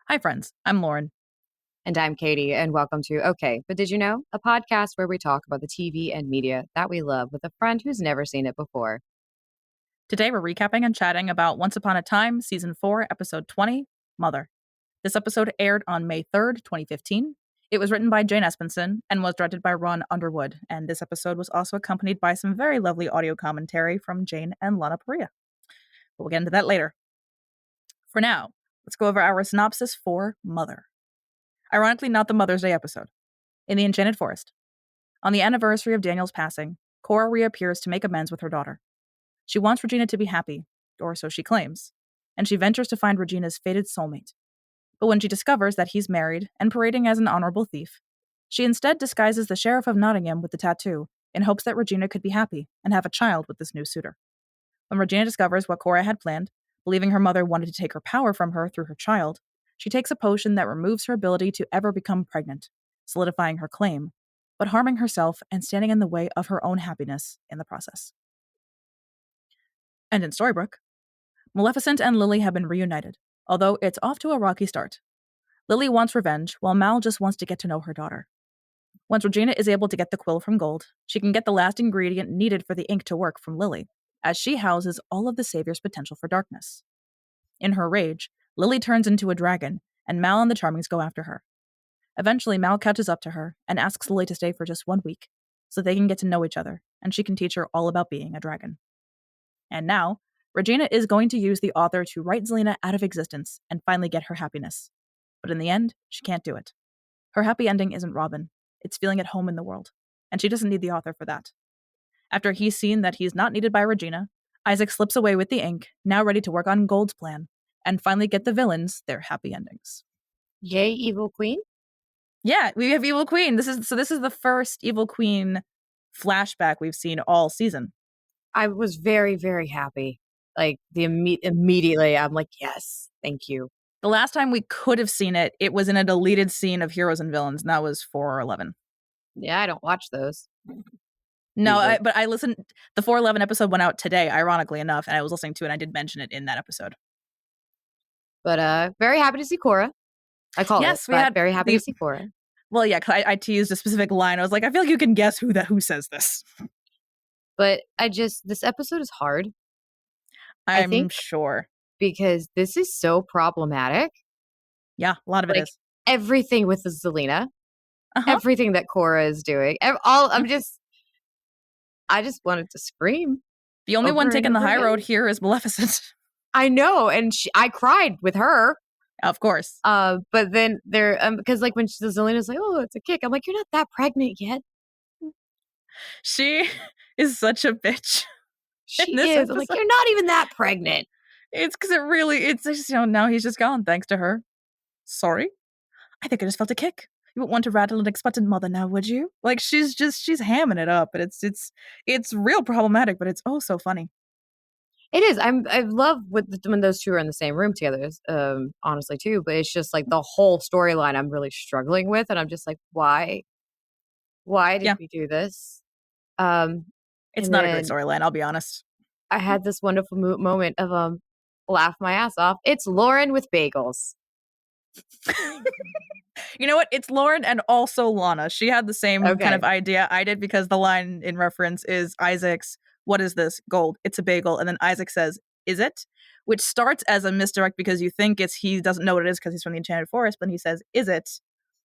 Hi, friends. I'm Lauren. And I'm Katie, and welcome to Okay, but Did You Know? A podcast where we talk about the TV and media that we love with a friend who's never seen it before. Today, we're recapping and chatting about Once Upon a Time, Season 4, Episode 20, Mother. This episode aired on May 3rd, 2015. It was written by Jane Espenson and was directed by Ron Underwood, and this episode was also accompanied by some very lovely audio commentary from Jane and Lana Parrilla. But we'll get into that later. For now, let's go over our synopsis for Mother. Ironically, not the Mother's Day episode. In the Enchanted Forest. On the anniversary of Daniel's passing, Cora reappears to make amends with her daughter. She wants Regina to be happy, or so she claims, and she ventures to find Regina's fated soulmate. But when she discovers that he's married and parading as an honorable thief, she instead disguises the Sheriff of Nottingham with the tattoo in hopes that Regina could be happy and have a child with this new suitor. When Regina discovers what Cora had planned, believing her mother wanted to take her power from her through her child, she takes a potion that removes her ability to ever become pregnant, solidifying her claim, but harming herself and standing in the way of her own happiness in the process. And in Storybrooke, Maleficent and Lily have been reunited, although it's off to a rocky start. Lily wants revenge, while Mal just wants to get to know her daughter. Once Regina is able to get the quill from Gold, she can get the last ingredient needed for the ink to work from Lily, as she houses all of the Savior's potential for darkness. In her rage, Lily turns into a dragon, and Mal and the Charmings go after her. Eventually, Mal catches up to her and asks Lily to stay for just 1 week, so they can get to know each other, and she can teach her all about being a dragon. And now, Regina is going to use the author to write Zelena out of existence and finally get her happiness. But in the end, she can't do it. Her happy ending isn't Robin, it's feeling at home in the world, and she doesn't need the author for that. After he's seen that he's not needed by Regina, Isaac slips away with the ink, now ready to work on Gold's plan, and finally get the villains their happy endings. Yay, Evil Queen? Yeah, we have Evil Queen. This is the first Evil Queen flashback we've seen all season. I was very, very happy. Like, immediately, I'm like, yes, thank you. The last time we could have seen it, it was in a deleted scene of Heroes and Villains, and that was 411. Yeah, I don't watch those. No, but I listened. The 411 episode went out today, ironically enough, and I was listening to it, and I did mention it in that episode. But very happy to see Cora. I call it. Yes, we had very happy to see Cora. Well, yeah, I teased a specific line. I was like, I feel like you can guess who says this. But this episode is hard. I think sure. Because this is so problematic. Yeah, a lot of it is. Everything with Zelena. Everything that Cora is doing. I just wanted to scream. The only one taking the high road here is Maleficent. I know, and I cried with her. Of course. But then because like when Zelena's like, oh, it's a kick. I'm like, you're not that pregnant yet. She is such a bitch. She is. I'm like, you're not even that pregnant. It's because it's just, now he's just gone, thanks to her. Sorry? I think I just felt a kick. You wouldn't want to rattle an expectant mother now, would you? Like, she's hamming it up, but it's real problematic, but it's oh so funny. It is. I love when those two are in the same room together, honestly, too. But it's just like the whole storyline I'm really struggling with. And I'm just like, why? Why did we do this? It's not a great storyline, I'll be honest. I had this wonderful moment of laugh my ass off. It's Lauren with bagels. You know what? It's Lauren and also Lana. She had the same kind of idea I did, because the line in reference is Isaac's, what is this? Gold. It's a bagel. And then Isaac says, is it? Which starts as a misdirect because you think he doesn't know what it is because he's from the Enchanted Forest, but he says, is it?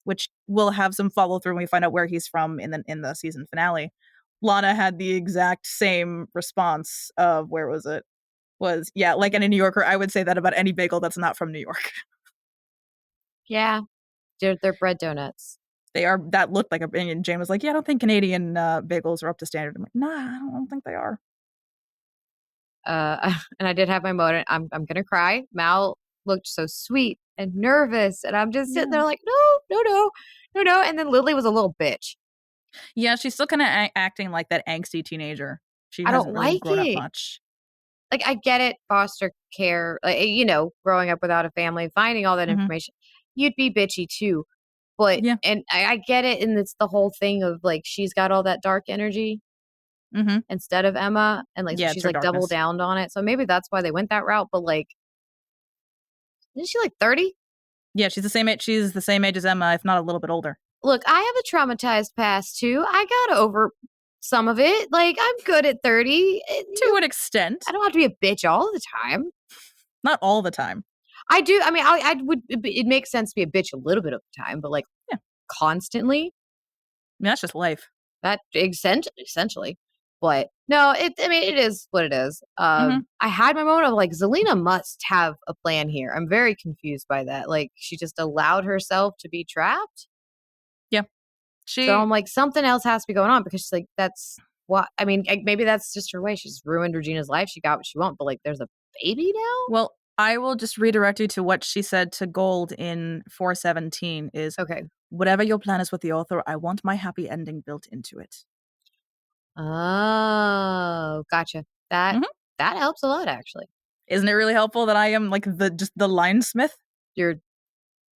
Which will have some follow through when we find out where he's from in the season finale. Lana had the exact same response of, where was it? Yeah, like in a New Yorker, I would say that about any bagel that's not from New York. Yeah. They're bread donuts. They are. That looked like and Jane was like, yeah, I don't think Canadian bagels are up to standard. I'm like, nah, I don't think they are. And I did have my moment. I'm gonna cry. Mal looked so sweet and nervous, and I'm just sitting there like, no. And then Lily was a little bitch. Yeah, she's still kind of acting like that angsty teenager. She hasn't really grown up much. Like, I get it, foster care, growing up without a family, finding all that information. You'd be bitchy too. But, and I get it, and it's the whole thing of, like, she's got all that dark energy instead of Emma, and, like, so she's, like, double down on it. So maybe that's why they went that route, but, like, isn't she, like, 30? Yeah, she's the same age. She's the same age as Emma, if not a little bit older. Look, I have a traumatized past too. I got over some of it. Like, I'm good at 30. To an extent. I don't have to be a bitch all the time. Not all the time. I do. I mean, I would. It makes sense to be a bitch a little bit of the time, but like, constantly. I mean, that's just life. That essentially. But no, I mean, it is what it is. I had my moment of like, Zelina must have a plan here. I'm very confused by that. Like, she just allowed herself to be trapped. Yeah. So I'm like, something else has to be going on, because she's like, that's what, I mean, maybe that's just her way. She's ruined Regina's life. She got what she wanted, but like, there's a baby now? Well, I will just redirect you to what she said to Gold in 417 is, okay, whatever your plan is with the author, I want my happy ending built into it. Oh, gotcha. That helps a lot, actually. Isn't it really helpful that I am like the linesmith? You're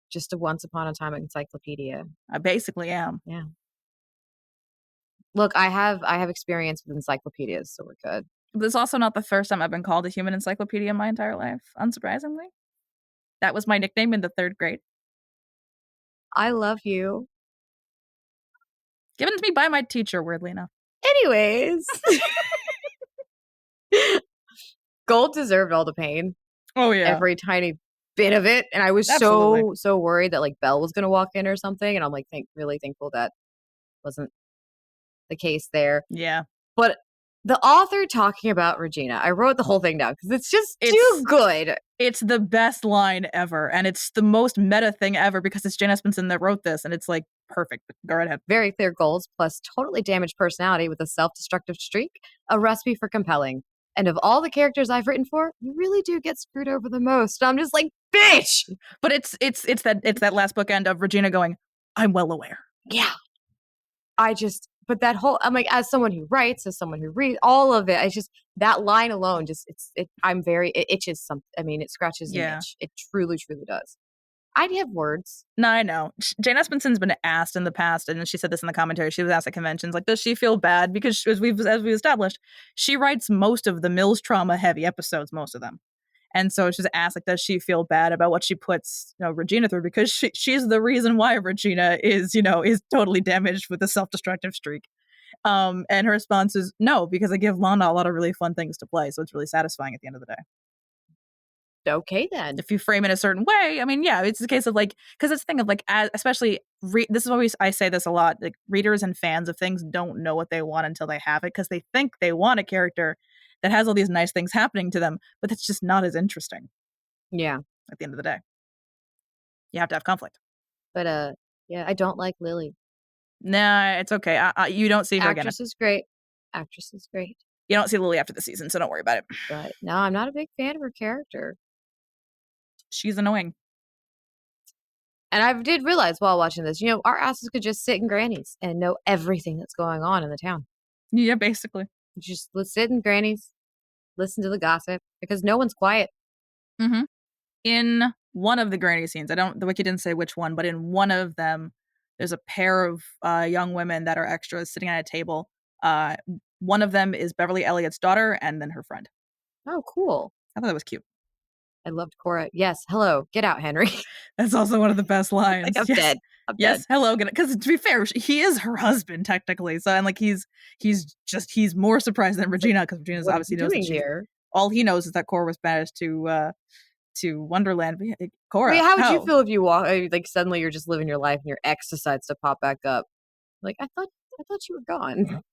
just a once upon a time encyclopedia. I basically am. Yeah. Look, I have experience with encyclopedias, so we're good. But it's also not the first time I've been called a human encyclopedia in my entire life, unsurprisingly. That was my nickname in the 3rd grade. I love you. Given to me by my teacher, weirdly enough. Anyways. Gold deserved all the pain. Oh, yeah. Every tiny bit of it. And I was so worried that like Belle was going to walk in or something. And I'm like, really thankful that wasn't the case there. Yeah. But the author talking about Regina, I wrote the whole thing down because it's just too good. It's the best line ever. And it's the most meta thing ever because it's Jane Espenson that wrote this. And it's like, perfect. Go right ahead. Very clear goals plus totally damaged personality with a self-destructive streak. A recipe for compelling. And of all the characters I've written for, you really do get screwed over the most. I'm just like, bitch! But it's that last bookend of Regina going, I'm well aware. Yeah. But that whole, I'm like, as someone who writes, as someone who reads, all of it, it's just, that line alone, just, it itches something. I mean, it scratches an itch. It truly, truly does. I'd have words. No, I know. Jane Espenson's been asked in the past, and she said this in the commentary, she was asked at conventions, like, does she feel bad? Because as we established, she writes most of the Mills trauma-heavy episodes, most of them. And so she's asked, like, does she feel bad about what she puts, Regina through? Because she's the reason why Regina is totally damaged with a self-destructive streak. And her response is no, because I give Lana a lot of really fun things to play, so it's really satisfying at the end of the day. Okay, then. If you frame it a certain way, I mean, yeah, it's a case of like, because it's a thing of like, especially, this is always, I say this a lot, like readers and fans of things don't know what they want until they have it, because they think they want a character that has all these nice things happening to them, but it's just not as interesting. Yeah. At the end of the day. You have to have conflict. But, yeah, I don't like Lily. Nah, it's okay. You don't see her again. Actress is great. Actress is great. You don't see Lily after the season, so don't worry about it. But no, I'm not a big fan of her character. She's annoying. And I did realize while watching this, our asses could just sit in Granny's and know everything that's going on in the town. Yeah, basically. Just let's sit in Granny's, listen to the gossip, because no one's quiet. Mm-hmm. In one of the Granny scenes, the Wiki didn't say which one, but in one of them, there's a pair of young women that are extras sitting at a table. One of them is Beverly Elliott's daughter, and then her friend. Oh, cool. I thought that was cute. I loved Cora. Yes, hello, get out, Henry. That's also one of the best lines. Like, I'm dead. Yes, hello, because to be fair, he is her husband technically. So, and like he's more surprised than Regina, because Regina's obviously knows that all he knows is that Cora was banished to Wonderland. But Cora, I mean, how would you feel if you walk, like suddenly you're just living your life and your ex decides to pop back up? Like, I thought you were gone.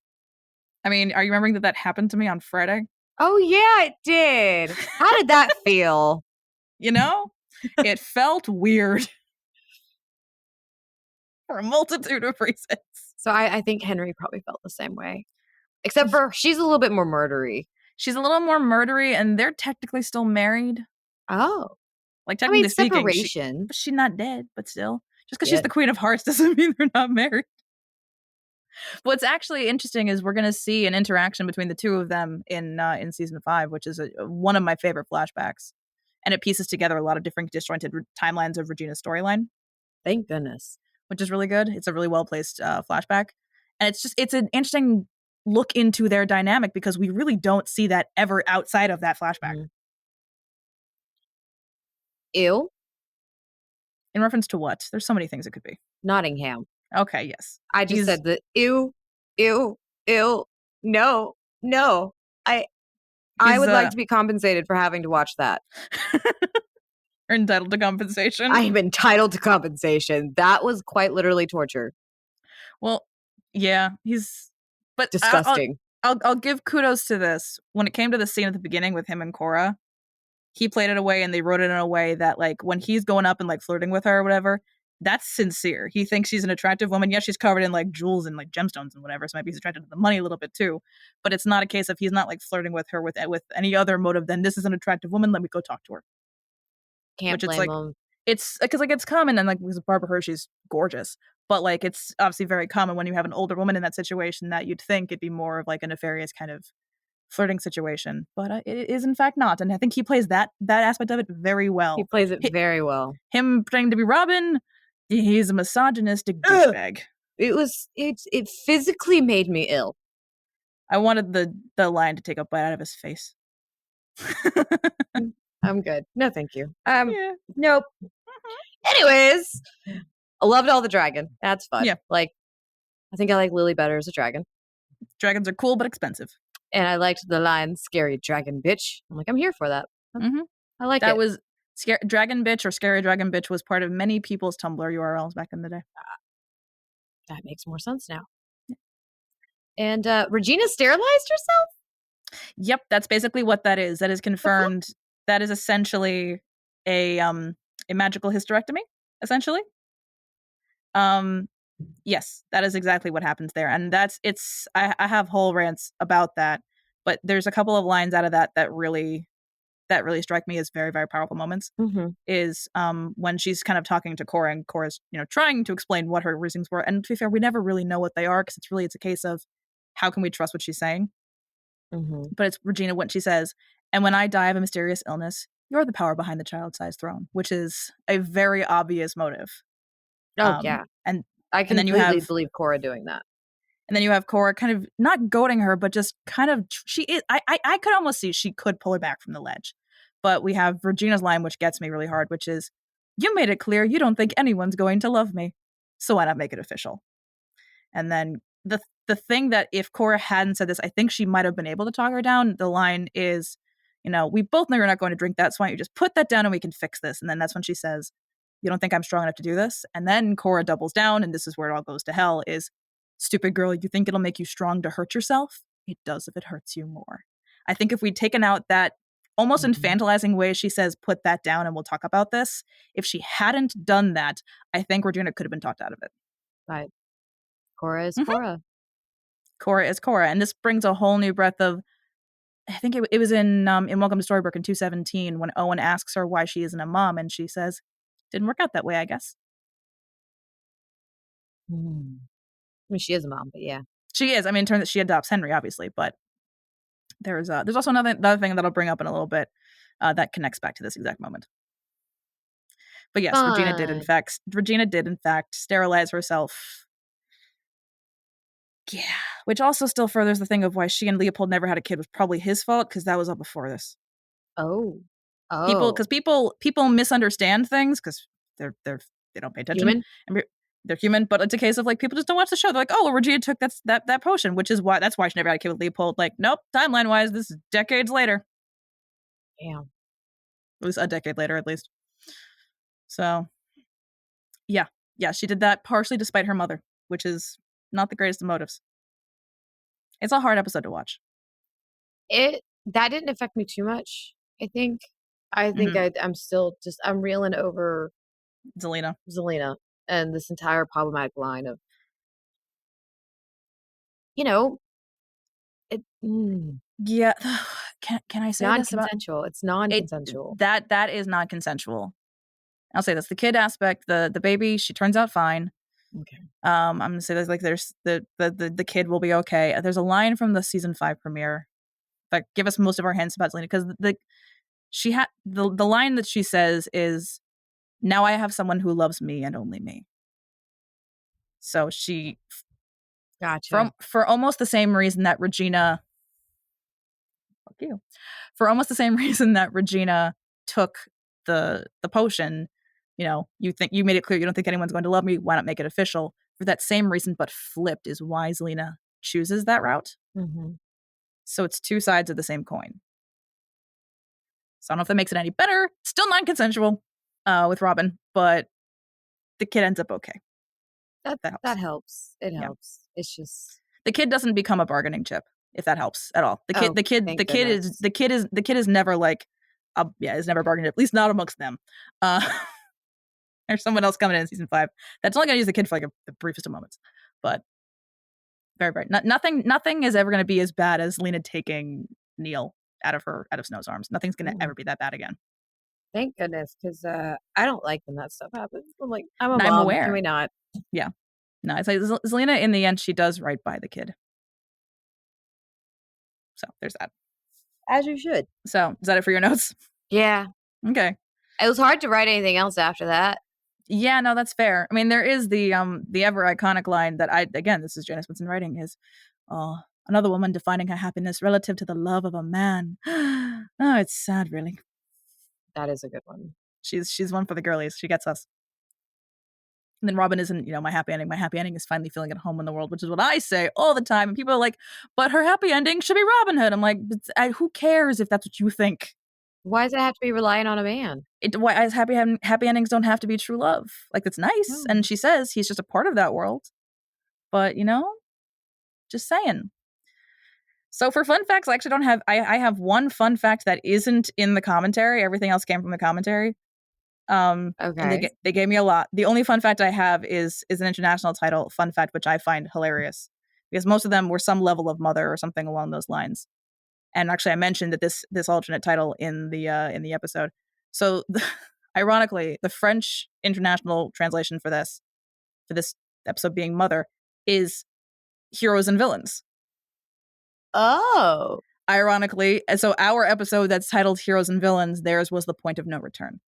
I mean, are you remembering that happened to me on Friday? Oh yeah, it did. How did that feel? It felt weird for a multitude of reasons. So I think Henry probably felt the same way, except for she's a little bit more murdery. She's a little more murdery, and they're technically still married. Oh, like technically speaking, separation. She's not dead, but still, just because she's the Queen of Hearts doesn't mean they're not married. What's actually interesting is we're going to see an interaction between the two of them in season 5, which is one of my favorite flashbacks, and it pieces together a lot of different disjointed timelines of Regina's storyline. Thank goodness. Which is really good. It's a really well placed flashback, and it's an interesting look into their dynamic because we really don't see that ever outside of that flashback. Ew. In reference to what? There's so many things it could be. Nottingham. Okay, yes. I just said that ew, no. I would like to be compensated for having to watch that. You're entitled to compensation. I am entitled to compensation. That was quite literally torture. Well, yeah, but disgusting. I'll give kudos to this. When it came to the scene at the beginning with him and Cora, he played it away and they wrote it in a way that, like, when he's going up and like flirting with her or whatever, that's sincere. He thinks she's an attractive woman. Yes, she's covered in like jewels and like gemstones and whatever, so maybe he's attracted to the money a little bit too. But it's not a case of he's not like flirting with her with any other motive than this is an attractive woman. Let me go talk to her. Can't blame him. It's because like it's common, and like with Barbara Hershey's gorgeous, but like it's obviously very common when you have an older woman in that situation that you'd think it'd be more of like a nefarious kind of flirting situation, but it is in fact not, and I think he plays that aspect of it very well. He plays it very well. Him pretending to be Robin, he's a misogynistic douchebag. It physically made me ill. I wanted the lion to take a bite out of his face. I'm good. No, thank you. Yeah. Nope. Anyways, I loved all the dragon. That's fun. Yeah. Like, I think I like Lily better as a dragon. Dragons are cool but expensive. And I liked the line "scary dragon bitch." I'm like, I'm here for that. I like that. That was dragon bitch or scary dragon bitch was part of many people's Tumblr URLs back in the day. That makes more sense now. Yeah. And Regina sterilized herself? Yep, that's basically what that is. That is confirmed. That is essentially a magical hysterectomy, essentially. Yes, that is exactly what happens there. And I have whole rants about that, but there's a couple of lines out of that really strike me as very, very powerful moments. Is when she's kind of talking to Cora, and Cora's, trying to explain what her reasons were. And to be fair, we never really know what they are, because it's a case of how can we trust what she's saying? But it's Regina when she says, "And when I die of a mysterious illness, you're the power behind the child-sized throne," which is a very obvious motive. Oh, yeah. And I completely believe Cora doing that. And then you have Cora kind of not goading her, but just kind of, she is, I could almost see she could pull her back from the ledge. But we have Regina's line, which gets me really hard, which is, "You made it clear you don't think anyone's going to love me, so why not make it official?" And then the thing that if Cora hadn't said this, I think she might have been able to talk her down. The line is, "We both know you're not going to drink that, so why don't you just put that down and we can fix this?" And then that's when she says, "You don't think I'm strong enough to do this?" And then Cora doubles down, and this is where it all goes to hell, is, "Stupid girl, you think it'll make you strong to hurt yourself? It does if it hurts you more." I think if we'd taken out that almost infantilizing way she says, "Put that down and we'll talk about this," if she hadn't done that, I think Regina could have been talked out of it. Right. Cora is Cora. Cora is Cora. And this brings a whole new breadth of, I think it was in Welcome to Storybrooke in 217 when Owen asks her why she isn't a mom, and she says, "Didn't work out that way, I guess." I mean, she is a mom, but yeah. She is. I mean, in terms that she adopts Henry, obviously, but there's also another thing that I'll bring up in a little bit that connects back to this exact moment. But yes, Regina did in fact sterilize herself. Yeah, which also still furthers the thing of why she and Leopold never had a kid was probably his fault, because that was up before this. People misunderstand things because they don't pay attention. Human? They're human, but it's a case of like people just don't watch the show. They're like, "Oh, well, Regina took that potion," which is why she never had a kid with Leopold. Like, nope, timeline wise, this is decades later. Damn. It was a decade later, at least. So, yeah, she did that partially despite her mother, which is not the greatest of motives. It's a hard episode to watch. That didn't affect me too much. I think I'm still I'm reeling over Zelena and this entire problematic line of, yeah. Can I say non-consensual? It's non-consensual. That is not consensual. I'll say this: the kid aspect, the baby, she turns out fine. Okay. I'm gonna say there's the kid will be okay. There's a line from the season 5 premiere that give us most of our hints about Zelena, because the line that she says is, "Now I have someone who loves me and only me." So she, gotcha. For almost the same reason that Regina, for almost the same reason that Regina took the potion, You made it clear you don't think anyone's going to love me. Why not make it official? For that same reason, but flipped, is why Zelena chooses that route. Mm-hmm. So it's two sides of the same coin. So I don't know if that makes it any better. Still non-consensual with Robin, but the kid ends up okay. That helps. That helps. It helps. It's just the kid doesn't become a bargaining chip, if that helps at all. The kid is never like, is never a bargaining chip, at least not amongst them. There's someone else coming in season 5 that's only going to use the kid for like the briefest of moments, but very bright. Nothing is ever going to be as bad as Lena taking Neal out of Snow's arms. Nothing's going to ever be that bad again. Thank goodness, because I don't like when that stuff happens. I'm like, I'm mom. Aware. Can we not? Yeah. No, it's like Zelena, in the end, she does right by the kid. So there's that. As you should. So is that it for your notes? Yeah. Okay. It was hard to write anything else after that. Yeah, no, that's fair. I mean, there is the ever iconic line that this is Janice Winston writing, is, another woman defining her happiness relative to the love of a man. Oh, it's sad, really. That is a good one. She's one for the girlies. She gets us. And then Robin isn't, my happy ending. My happy ending is finally feeling at home in the world, which is what I say all the time. And people are like, but her happy ending should be Robin Hood. I'm like, who cares if that's what you think? Why does it have to be relying on a man? Why happy endings don't have to be true love? Like, that's nice. No. And she says he's just a part of that world. But, just saying. So for fun facts, I actually don't have, I have one fun fact that isn't in the commentary. Everything else came from the commentary. Okay. And they gave me a lot. The only fun fact I have is an international title fun fact, which I find hilarious because most of them were some level of mother or something along those lines. And actually, I mentioned that this alternate title in the episode. So, ironically, the French international translation for this episode being Mother is Heroes and Villains. Oh. Ironically, and so our episode that's titled Heroes and Villains, theirs was The Point of No Return.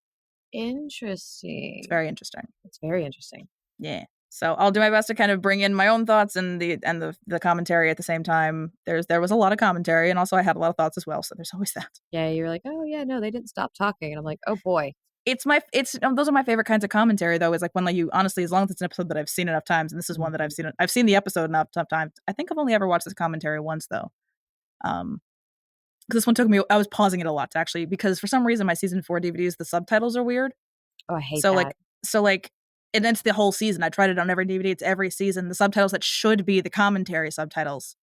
Interesting. It's very interesting. It's very interesting. Yeah. So I'll do my best to kind of bring in my own thoughts and the commentary at the same time. There was a lot of commentary, and also I had a lot of thoughts as well. So there's always that. Yeah, you're like, oh yeah, no, they didn't stop talking, and I'm like, oh boy. Those are my favorite kinds of commentary though. Is like when you honestly, as long as it's an episode that I've seen enough times, and this is one that I've seen the episode enough times. I think I've only ever watched this commentary once though. Because this one took me. I was pausing it a lot actually because for some reason my season 4 DVDs the subtitles are weird. Oh, I hate that. And it's the whole season. I tried it on every DVD. It's every season. The subtitles that should be the commentary subtitles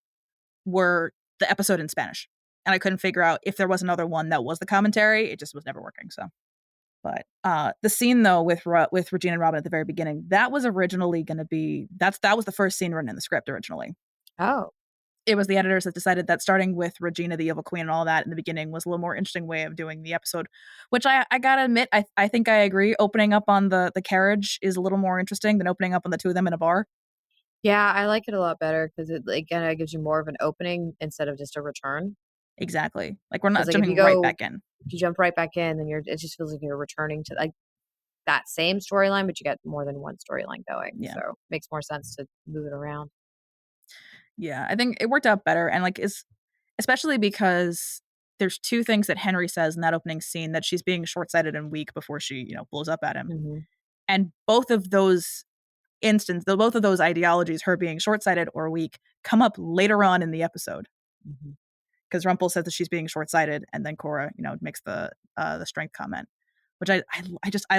were the episode in Spanish. And I couldn't figure out if there was another one that was the commentary. It just was never working. So, but the scene though with Regina and Robin at the very beginning, that was originally going to be, that was the first scene written in the script originally. Oh. It was the editors that decided that starting with Regina, the evil queen, and all that in the beginning was a little more interesting way of doing the episode, which I gotta admit, I think I agree. Opening up on the carriage is a little more interesting than opening up on the two of them in a bar. Yeah, I like it a lot better because it gives you more of an opening instead of just a return. Exactly. Like we're not jumping right back in. If you jump right back in, then it just feels like you're returning to like that same storyline, but you get more than one storyline going. Yeah. So it makes more sense to move it around. Yeah, I think it worked out better. And especially because there's two things that Henry says in that opening scene, that she's being short-sighted and weak before she, blows up at him. Mm-hmm. And both of those both of those ideologies, her being short-sighted or weak, come up later on in the episode. Because Rumpel says that she's being short-sighted, and then Cora, makes the strength comment, which I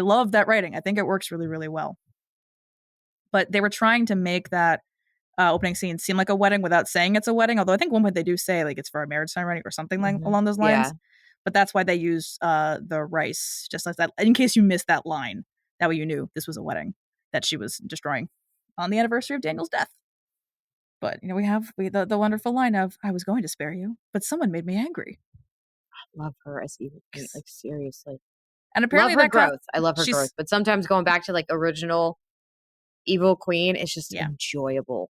love that writing. I think it works really, really well. But they were trying to make that opening scene seem like a wedding without saying it's a wedding. Although I think one point they do say like it's for a marriage ceremony or something like along those lines. Yeah. But that's why they use the rice, just like that, in case you missed that line. That way you knew this was a wedding that she was destroying on the anniversary of Daniel's death. But we have the wonderful line of "I was going to spare you, but someone made me angry." I love her as evil, like seriously. And apparently love her growth. I love her growth, but sometimes going back to like original evil queen, it's just enjoyable.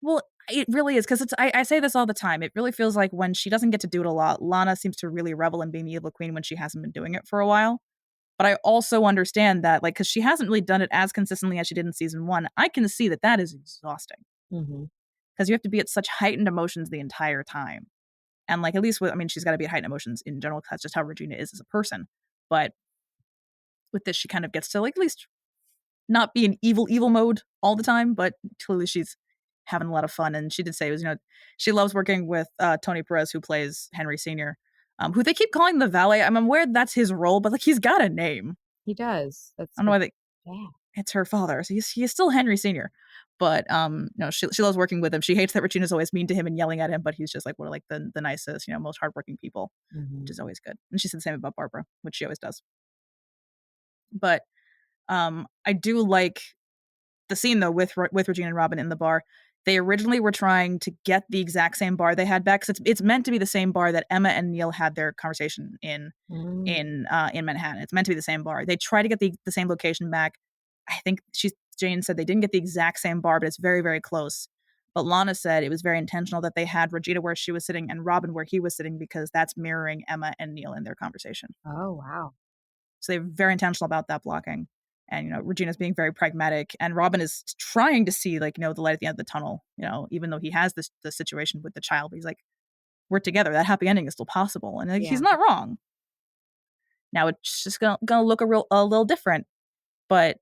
Well, it really is, because I say this all the time. It really feels like when she doesn't get to do it a lot, Lana seems to really revel in being the evil queen when she hasn't been doing it for a while. But I also understand that, like, because she hasn't really done it as consistently as she did in season 1, I can see that is exhausting. Because you have to be at such heightened emotions the entire time. And, like, at least she's got to be at heightened emotions in general, because that's just how Regina is as a person. But with this, she kind of gets to like at least not be in evil mode all the time, but clearly she's having a lot of fun. And she did say it was, she loves working with Tony Perez, who plays Henry Sr., who they keep calling the valet. I'm aware that's his role, but like he's got a name. He does. I don't know why it's her father, so he's still Henry Sr. But she loves working with him. She hates that Regina's always mean to him and yelling at him, but he's just like one of like the nicest, most hardworking people, which is always good. And she said the same about Barbara, which she always does. But I do like the scene though with Regina and Robin in the bar. They originally were trying to get the exact same bar they had back, because it's meant to be the same bar that Emma and Neal had their conversation in Manhattan. It's meant to be the same bar. They tried to get the same location back. I think Jane said they didn't get the exact same bar, but it's very, very close. But Lana said it was very intentional that they had Regina where she was sitting and Robin where he was sitting, because that's mirroring Emma and Neal in their conversation. Oh, wow. So they're very intentional about that blocking. And, Regina's being very pragmatic, and Robin is trying to see, like, the light at the end of the tunnel, even though he has the situation with the child. He's like, we're together. That happy ending is still possible. And he's not wrong. Now it's just gonna look a little different. But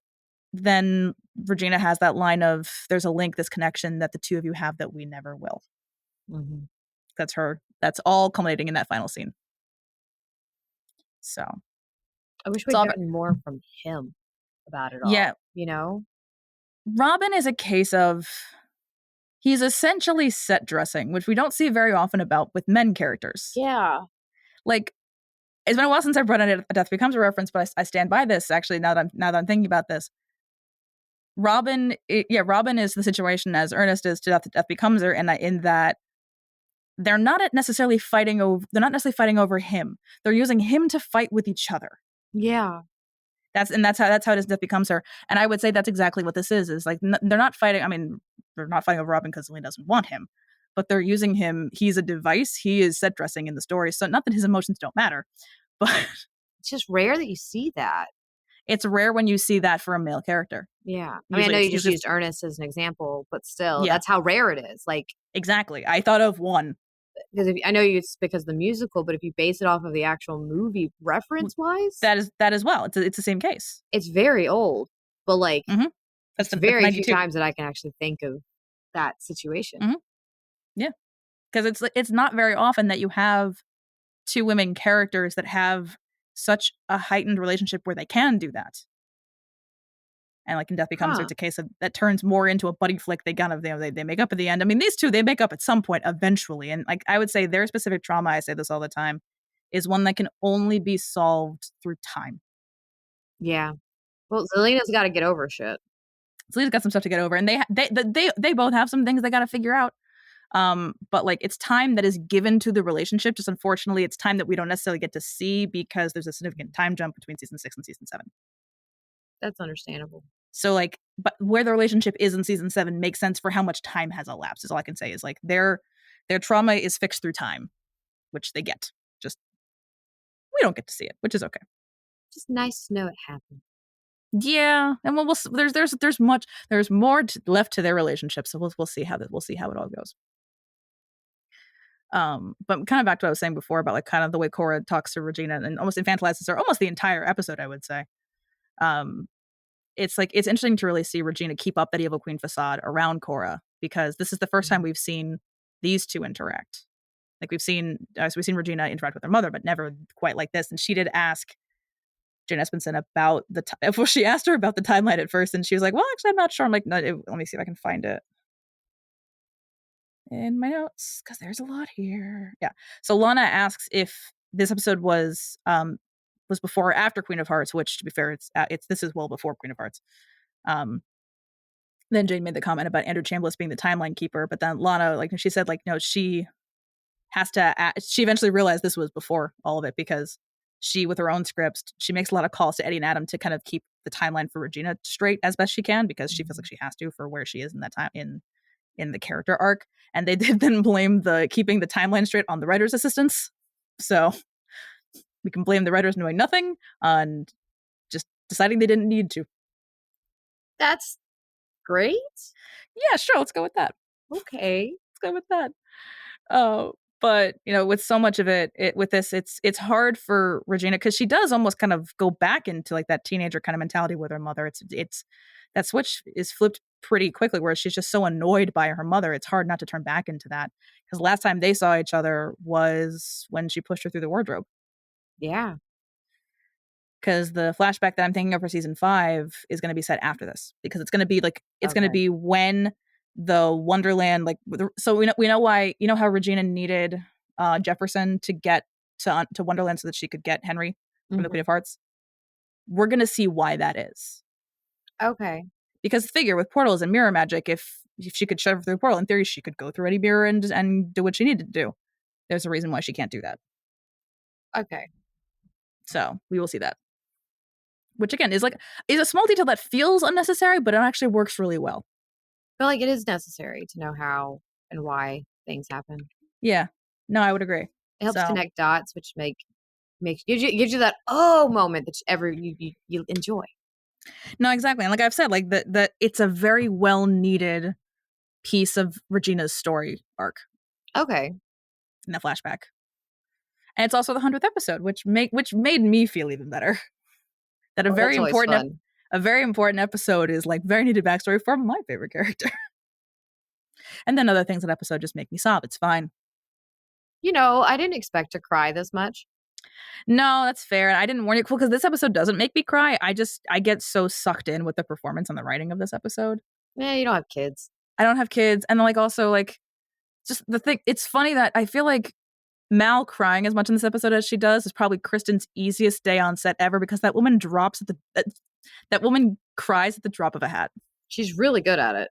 then Regina has that line of, there's a link, this connection that the two of you have that we never will. Mm-hmm. That's all culminating in that final scene. So I wish we'd gotten more from him about it all. Yeah. Robin is a case of, he's essentially set dressing, which we don't see very often about with men characters. Yeah. Like, it's been a while since I've brought in A Death Becomes a reference, but I stand by this, actually, now that I'm thinking about this. Robin is the situation as Ernest is to Death Becomes Her, and in that they're not necessarily fighting over him. They're using him to fight with each other. Yeah. That's how it is. Death Becomes Her, and I would say that's exactly what this is. Is like they're not fighting. I mean, they're not fighting over Robin because Celine doesn't want him, but they're using him. He's a device. He is set dressing in the story. So not that his emotions don't matter, but it's just rare that you see that. It's rare when you see that for a male character. Yeah, I mean, I know you just used Ernest as an example, but still, that's how rare it is. Like, exactly. I thought of one. Because I know it's because of the musical, but if you base it off of the actual movie reference wise, that is well. It's the same case. It's very old, but like that's very few times that I can actually think of that situation. Yeah, because it's not very often that you have two women characters that have such a heightened relationship where they can do that. And like in Death Becomes Her, it's a case of that turns more into a buddy flick. They kind of they make up at the end. I mean, these two, they make up at some point eventually. And like I would say their specific trauma, I say this all the time, is one that can only be solved through time. Yeah. Well, Zelina's got to get over shit. Zelina's got some stuff to get over, and they both have some things they got to figure out. But like it's time that is given to the relationship. Just unfortunately, it's time that we don't necessarily get to see because there's a significant time jump between season 6 and season 7. That's understandable. So like, but where the relationship is in season 7 makes sense for how much time has elapsed. Is all I can say is like their trauma is fixed through time, which they get. Just we don't get to see it, which is okay. Just nice to know it happened. Yeah, and there's more left to their relationship, so we'll see how it all goes. But kind of back to what I was saying before about like kind of the way Cora talks to Regina and almost infantilizes her almost the entire episode, I would say. It's like it's interesting to really see Regina keep up that evil queen facade around Cora, because this is the first time we've seen these two interact. Like we've seen Regina interact with her mother, but never quite like this. And she did ask Jane Espenson about she asked her about the timeline at first, and she was like, "Well, actually, I'm not sure." I'm like, "No, let me see if I can find it in my notes because there's a lot here." Yeah. So Lana asks if this episode was before or after Queen of Hearts, which to be fair, this is well before Queen of Hearts. Then Jane made the comment about Andrew Chambliss being the timeline keeper, but then Lana, like she said, like no, she has to. She eventually realized this was before all of it because she, with her own scripts, she makes a lot of calls to Eddie and Adam to kind of keep the timeline for Regina straight as best she can because she feels like she has to for where she is in that time in the character arc. And they did then blame the keeping the timeline straight on the writer's assistants. So we can blame the writers knowing nothing on just deciding they didn't need to. That's great. Yeah, sure. Let's go with that. Okay. Let's go with that. But, with so much of with this, it's hard for Regina because she does almost kind of go back into like that teenager kind of mentality with her mother. It's that switch is flipped pretty quickly where she's just so annoyed by her mother. It's hard not to turn back into that because last time they saw each other was when she pushed her through the wardrobe. Yeah. Because the flashback that I'm thinking of for season 5 is going to be set after this because it's going to be like it's going to be when the Wonderland so we know why how Regina needed Jefferson to get to Wonderland so that she could get Henry from the Queen of Hearts. We're going to see why that is. Okay. Because figure with portals and mirror magic, if she could shove through a portal, in theory she could go through any mirror and do what she needed to do. There's a reason why she can't do that. Okay. So we will see that. Which again is a small detail that feels unnecessary, but it actually works really well. I feel like it is necessary to know how and why things happen. Yeah. No, I would agree. It helps connect dots, which gives you that moment that you enjoy. No, exactly. And like I've said, like that it's a very well needed piece of Regina's story arc. Okay. In the flashback. And it's also the 100th episode, which made me feel even better. That a very important episode is like very needed backstory for my favorite character. And then other things in episode just make me sob. It's fine. I didn't expect to cry this much. No, that's fair. And I didn't warn you because this episode doesn't make me cry. I get so sucked in with the performance and the writing of this episode. Yeah, you don't have kids. I don't have kids. And also just the thing, it's funny that I feel like Mal crying as much in this episode as she does is probably Kristen's easiest day on set ever because that woman that woman cries at the drop of a hat. She's really good at it.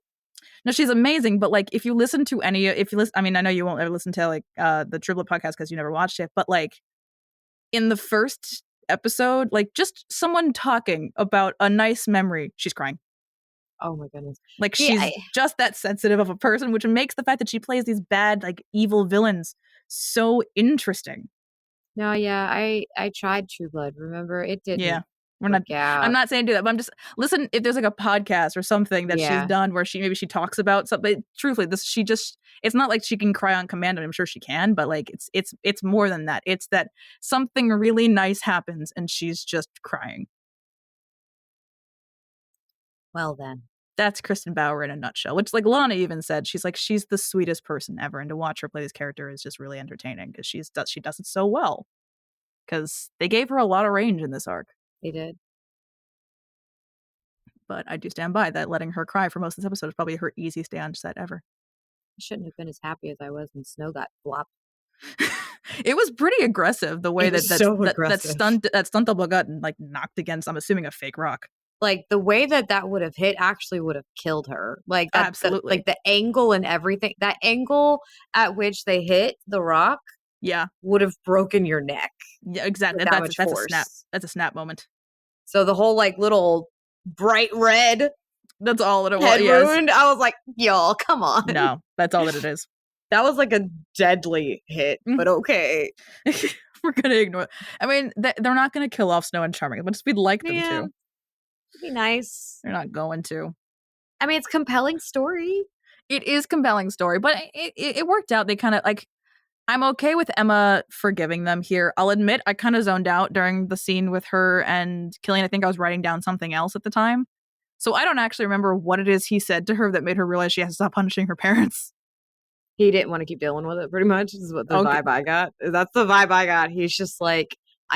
No, she's amazing. But if you listen to I mean, I know you won't ever listen to the Triplet podcast because you never watched it, but in the first episode, just someone talking about a nice memory, she's crying. Oh my goodness. She's just that sensitive of a person, which makes the fact that she plays these bad, evil villains so interesting. No, yeah, I tried True Blood. Remember, it didn't. I'm not saying do that, but I'm just listen. If there's a podcast or something that she's done where she talks about something, truthfully, it's not like she can cry on command. And I'm sure she can, but it's more than that. It's that something really nice happens and she's just crying. Well then. That's Kristen Bauer in a nutshell, which Lana even said, she's the sweetest person ever. And to watch her play this character is just really entertaining because she does it so well because they gave her a lot of range in this arc. They did. But I do stand by that letting her cry for most of this episode is probably her easiest day on set ever. I shouldn't have been as happy as I was when Snow got flopped. It was pretty aggressive the way that stunt double got knocked against, I'm assuming, a fake rock. The way that would have hit actually would have killed her. Absolutely. The angle and everything. That angle at which they hit the rock. Yeah. Would have broken your neck. Yeah, exactly. That's a snap. That's a snap moment. So the whole little bright red. That's all it was. Head wound. I was like, y'all, come on. No, that's all that it is. That was a deadly hit, but okay. We're going to ignore it. I mean, they're not going to kill off Snow and Charming, but we'd like them to. It'd be nice. They're not going to. I mean, it's compelling story. It is compelling story, but it worked out. They kind of I'm okay with Emma forgiving them here. I'll admit I kind of zoned out during the scene with her and Killian. I think I was writing down something else at the time. So I don't actually remember what it is he said to her that made her realize she has to stop punishing her parents. He didn't want to keep dealing with it, pretty much, is what the vibe I got. That's the vibe I got. He's just I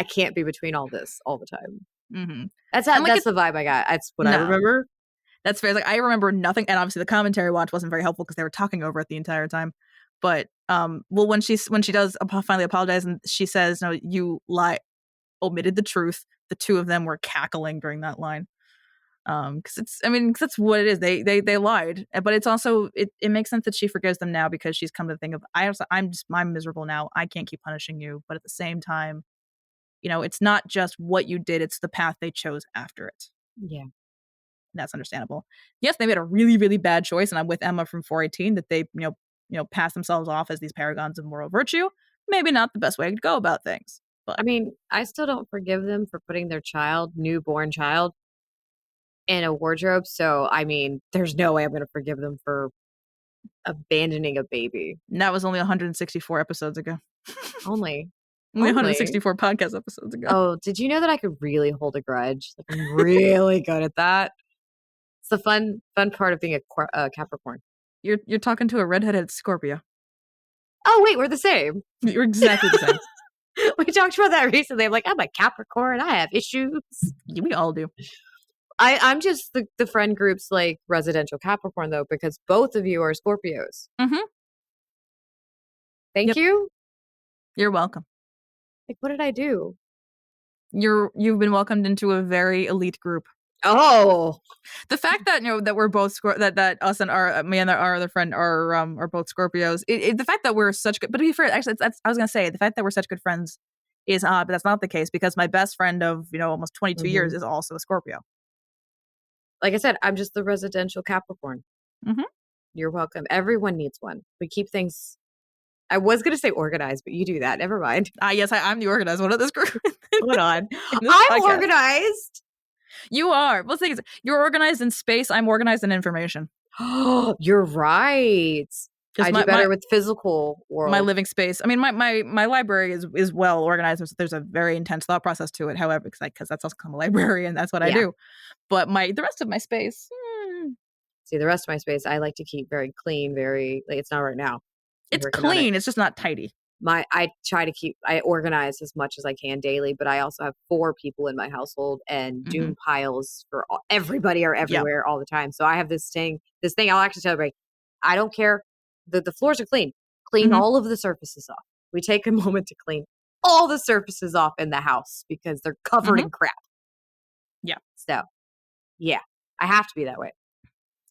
can't be between all this all the time. Mm-hmm. That's the vibe I got. That's what I remember. That's fair. I remember nothing. And obviously the commentary watch wasn't very helpful because they were talking over it the entire time. But when she does finally apologize and she says, "No, you omitted the truth." The two of them were cackling during that line. Because that's what it is. They lied, but it's also it makes sense that she forgives them now because she's come to think of I'm miserable now. I can't keep punishing you, but at the same time, it's not just what you did; it's the path they chose after it. Yeah, that's understandable. Yes, they made a really really bad choice, and I'm with Emma from 418 that they pass themselves off as these paragons of moral virtue. Maybe not the best way to go about things. But I mean, I still don't forgive them for putting their newborn child, in a wardrobe. So, I mean, there's no way I'm going to forgive them for Abandoning a baby. And that was only 164 episodes ago. Only 164 podcast episodes ago. Oh, did you know that I could really hold a grudge? Like, I'm really good at that. It's the fun part of being a Capricorn. You're talking to a redheaded Scorpio. Oh, wait, we're the same. You're exactly the same. We talked about that recently. I'm like, I'm a Capricorn. I have issues. We all do. I'm just the friend group's like residential Capricorn, though, because both of you are Scorpios. Mm-hmm. Thank you. You're welcome. Like, what did I do? You've been welcomed into a very elite group. Oh, the fact that that we're both that us and me and our other friend are both Scorpios. The fact that we're such good, but to be fair, actually, I was gonna say the fact that we're such good friends is odd, but that's not the case because my best friend of almost 22 years is also a Scorpio. Like I said, I'm just the residential Capricorn. Mm-hmm. You're welcome. Everyone needs one. We keep things. I was going to say organized, but you do that. Never mind. Yes, I'm the organized one of this group. Hold on. I'm organized. You are. Well, the thing is, you're organized in space. I'm organized in information. You're right. I do better with physical world. My living space. I mean, my library is well organized. There's a very intense thought process to it. However, because that's also I'm a librarian, that's what I do. But the rest of my space. See, the rest of my space, I like to keep very clean. Very like it's not right now. It's clean. It's just not tidy. I organize as much as I can daily, but I also have 4 people in my household and doom piles for everybody are everywhere all the time. So I have this thing I'll actually tell everybody, I don't care. The floors are clean. Clean all of the surfaces off. We take a moment to clean all the surfaces off in the house because they're covered in crap. Yeah. So, yeah, I have to be that way.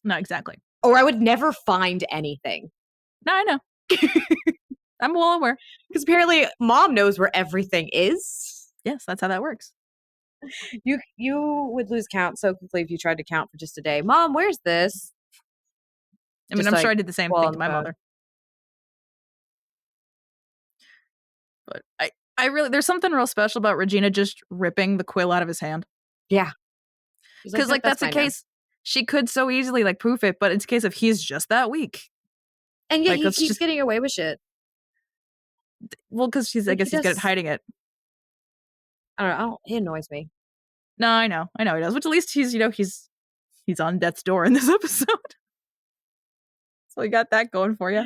No, exactly. Or I would never find anything. No, I know. I'm well aware. Because apparently mom knows where everything is. Yes, that's how that works. You would lose count so quickly if you tried to count for just a day. Mom, where's this? I mean, I'm sure I did the same thing to my mother. But I really, there's something real special about Regina just ripping the quill out of his hand. Yeah. Because that's a case, she could so easily proof it, but it's a case of he's just that weak. And yet he keeps getting away with shit. Well, because I guess he's good at hiding it. I don't know. He annoys me. No, I know he does. Which at least he's on death's door in this episode. So you got that going for you.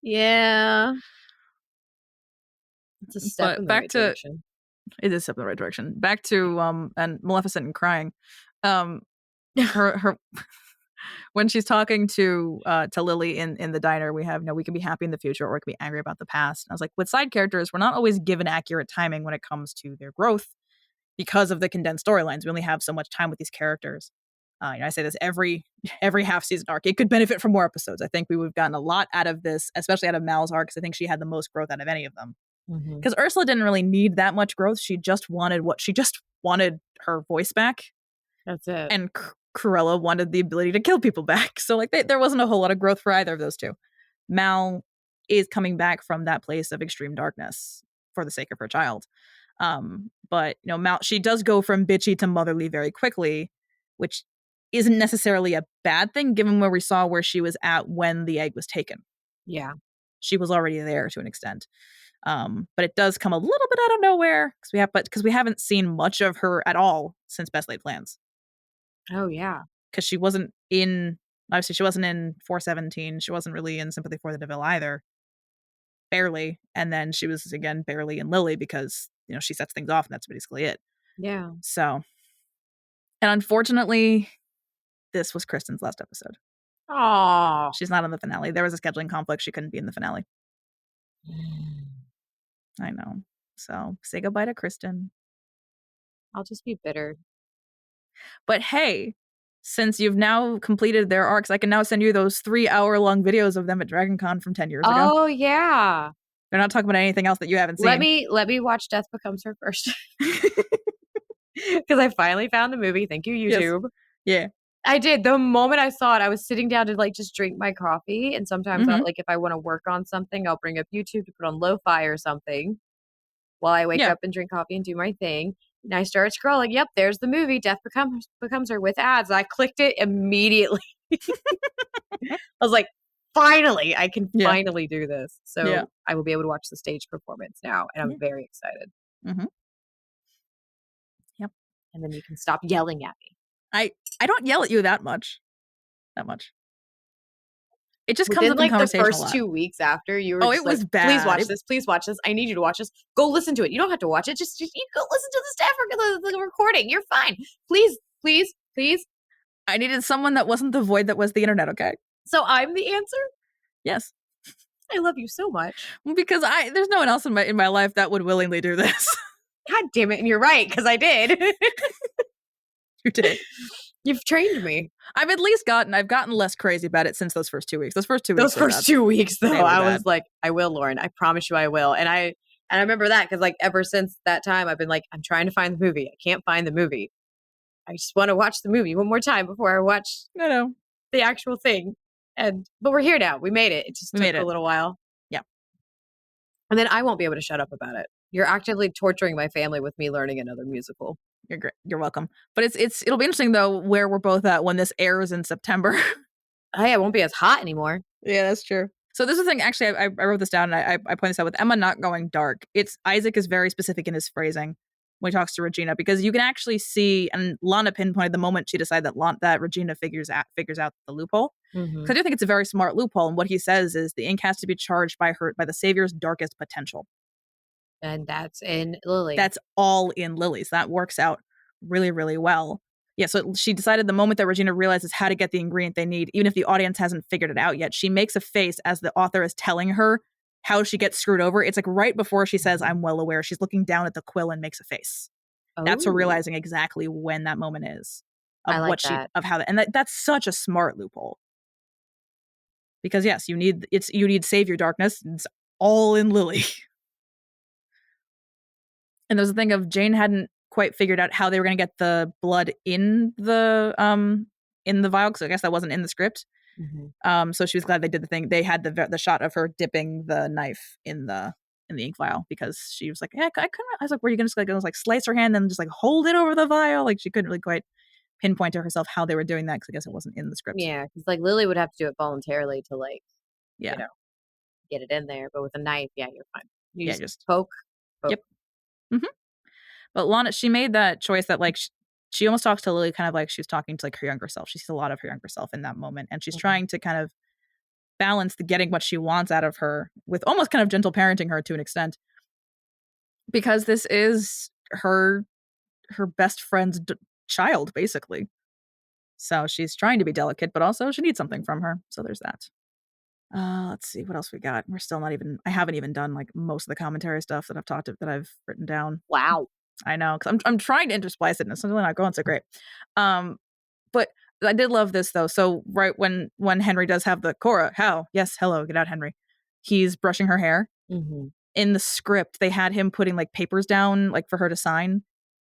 Yeah. It's a step in the right direction. It is a step in the right direction. Back to and Maleficent and crying. Her when she's talking to Lily in the diner, we have we can be happy in the future or we can be angry about the past. And I was like, with side characters, we're not always given accurate timing when it comes to their growth because of the condensed storylines. We only have so much time with these characters. I say this every half season arc. It could benefit from more episodes. I think we would have gotten a lot out of this, especially out of Mal's arc, because I think she had the most growth out of any of them. Because Ursula didn't really need that much growth. She just wanted her voice back. That's it. And Cruella wanted the ability to kill people back. So there wasn't a whole lot of growth for either of those two. Mal is coming back from that place of extreme darkness for the sake of her child. But Mal, she does go from bitchy to motherly very quickly, which isn't necessarily a bad thing given where we saw where she was at when the egg was taken. Yeah. She was already there to an extent. But it does come a little bit out of nowhere because we haven't seen much of her at all since Best Laid Plans. Oh yeah. Because she wasn't in 417. She wasn't really in Sympathy for the Devil either. Barely. And then she was again barely in Lily because, she sets things off and that's basically it. Yeah. So, and unfortunately, this was Kristen's last episode. Oh, she's not in the finale. There was a scheduling conflict. She couldn't be in the finale. I know. So say goodbye to Kristen. I'll just be bitter. But hey, since you've now completed their arcs, I can now send you those 3-hour-long videos of them at DragonCon from 10 years ago. Oh yeah. They're not talking about anything else that you haven't seen. Let me watch Death Becomes Her first. Because I finally found the movie. Thank you, YouTube. Yes. Yeah. I did. The moment I saw it, I was sitting down to just drink my coffee. And sometimes if I want to work on something, I'll bring up YouTube to put on lo-fi or something while I wake up and drink coffee and do my thing. And I started scrolling. Yep, there's the movie Death Becomes Her with ads. I clicked it immediately. I was like, finally, I can finally do this. So I will be able to watch the stage performance now, and I'm very excited. Mm-hmm. Yep. And then you can stop yelling at me. I don't yell at you that much. It just comes Within up in like the conversation a first lot. 2 weeks after, you were Oh, just it was like, bad. please watch this. Please watch this. I need you to watch this. Go listen to it. You don't have to watch it. Just you go listen to the staff recording. You're fine. Please, please, please. I needed someone that wasn't the void that was the internet, okay? So I'm the answer? Yes. I love you so much. Because there's no one else in my life that would willingly do this. God damn it, and you're right, because I did. You did. You've trained me. I've gotten less crazy about it since those first 2 weeks. Those first 2 weeks, though, I was like, I will, Lauren. I promise you I will. And I remember that because, like, ever since that time, I've been like, I'm trying to find the movie. I can't find the movie. I just want to watch the movie one more time before I watch the actual thing. But we're here now. We made it. It just took a little while. Yeah. And then I won't be able to shut up about it. You're actively torturing my family with me learning another musical. You're great. You're welcome. But it'll be interesting though where we're both at when this airs in September. Hey, it won't be as hot anymore. Yeah, that's true. So this is the thing. Actually, I wrote this down and I point this out with Emma not going dark. Isaac is very specific in his phrasing when he talks to Regina because you can actually see, and Lana pinpointed the moment she decided that Regina figures out the loophole. Because I do think it's a very smart loophole. And what he says is the ink has to be charged by the Savior's darkest potential. And that's in Lily. That's all in Lily's. That works out really, really well. Yeah, so she decided the moment that Regina realizes how to get the ingredient they need, even if the audience hasn't figured it out yet, she makes a face as the author is telling her how she gets screwed over. It's like right before she says, I'm well aware, she's looking down at the quill and makes a face. Oh. That's her realizing exactly when that moment is. That's such a smart loophole. Because yes, you need save your darkness. It's all in Lily. And there's a thing of Jane hadn't quite figured out how they were going to get the blood in the vial, because I guess that wasn't in the script. So she was glad they did the thing. They had the shot of her dipping the knife in the ink vial because she was like, yeah, I couldn't. I was like, were you going to slice her hand and just like hold it over the vial? Like she couldn't really quite pinpoint to herself how they were doing that because I guess it wasn't in the script. Yeah, because like Lily would have to do it voluntarily to get it in there, but with a knife, you're fine. You just poke. Yep. Mm-hmm. But Lana, she made that choice that like she almost talks to Lily kind of like she was talking to like her younger self. She sees a lot of her younger self in that moment, and she's trying to kind of balance the getting what she wants out of her with almost kind of gentle parenting her to an extent, because this is her best friend's child basically. So she's trying to be delicate, but also she needs something from her. So there's that. Let's see what else we got. We're still I haven't even done like most of the commentary stuff that I've written down. Wow. I know, because I'm trying to intersplice it, and it's really not going so great. But I did love this though. So right when Henry does have the Cora, yes, hello, get out, Henry. He's brushing her hair. In the script, they had him putting like papers down, like for her to sign.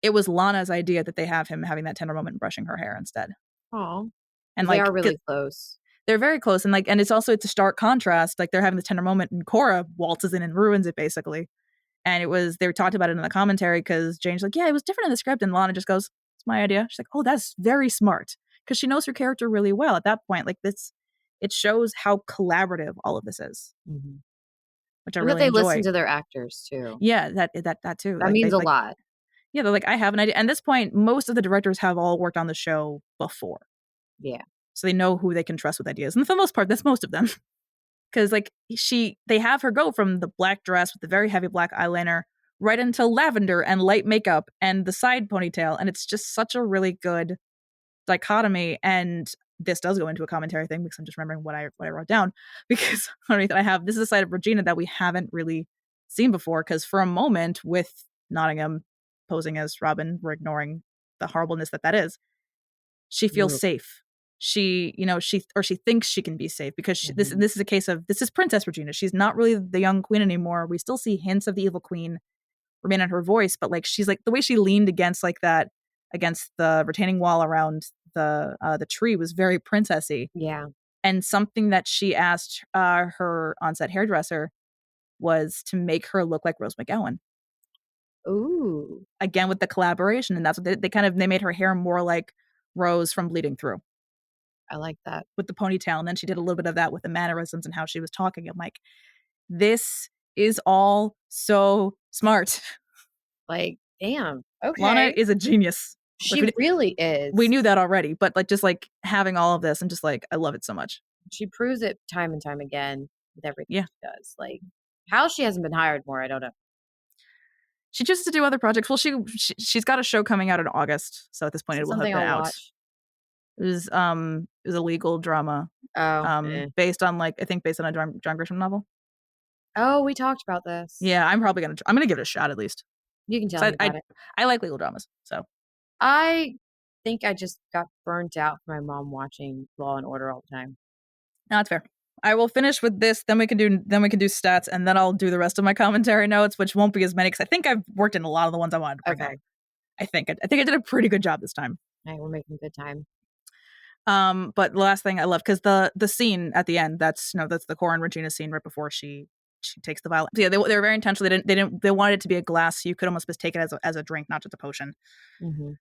It was Lana's idea that they have him having that tender moment and brushing her hair instead. Oh, and they are really close. They're very close, and it's also a stark contrast. Like they're having the tender moment, and Cora waltzes in and ruins it basically. And they talked about it in the commentary because Jane's like, yeah, it was different in the script. And Lana just goes, it's my idea. She's like, oh, that's very smart. Because she knows her character really well at that point. Like it shows how collaborative all of this is. Which I really enjoy. They listen to their actors too. Yeah, that too. That means a lot. Yeah, they're like, I have an idea. And at this point, most of the directors have all worked on the show before. Yeah. So they know who they can trust with ideas. And for the most part, that's most of them. Because like they have her go from the black dress with the very heavy black eyeliner right into lavender and light makeup and the side ponytail, and it's just such a really good dichotomy. And this does go into a commentary thing because I'm just remembering what I wrote down, because underneath I have, this is a side of Regina that we haven't really seen before, because for a moment with Nottingham posing as Robin, we're ignoring the horribleness that is. She feels safe. She thinks she can be safe because this is a case of, this is Princess Regina. She's not really the young queen anymore. We still see hints of the evil queen remain in her voice, but like she's like the way she leaned against the retaining wall around the tree was very princessy. Yeah. And something that she asked her on-set hairdresser was to make her look like Rose McGowan. Ooh. Again with the collaboration, and that's what they made her hair more like Rose from Bleeding Through. I like that. With the ponytail. And then she did a little bit of that with the mannerisms and how she was talking. I'm like, this is all so smart. Like, damn. Lana Okay. is a genius. She really is. We knew that already, but like just like having all of this and just like I love it so much. She proves it time and time again with everything Yeah. she does. Like, how she hasn't been hired more, I don't know. She chooses to do other projects. Well, she's got a show coming out in August, so at this point it will have Something been I'll out. watch. It was a legal drama. Based on like I think based on a John Grisham novel. Oh, we talked about this. Yeah, I'm gonna give it a shot at least. You can tell me about it. I like legal dramas, so I think I just got burnt out from my mom watching Law and Order all the time. no, that's fair. I will finish with this, then we can do stats, and then I'll do the rest of my commentary notes, which won't be as many because I think I've worked in a lot of the ones I wanted to bring up. I think I did a pretty good job this time. All right, we're making good time. But the last thing I love because the scene at the end that's the Cora and Regina scene right before she takes the vial. So yeah, they were very intentional. They wanted it to be a glass, so you could almost just take it as a drink, not just a potion. Mm-hmm.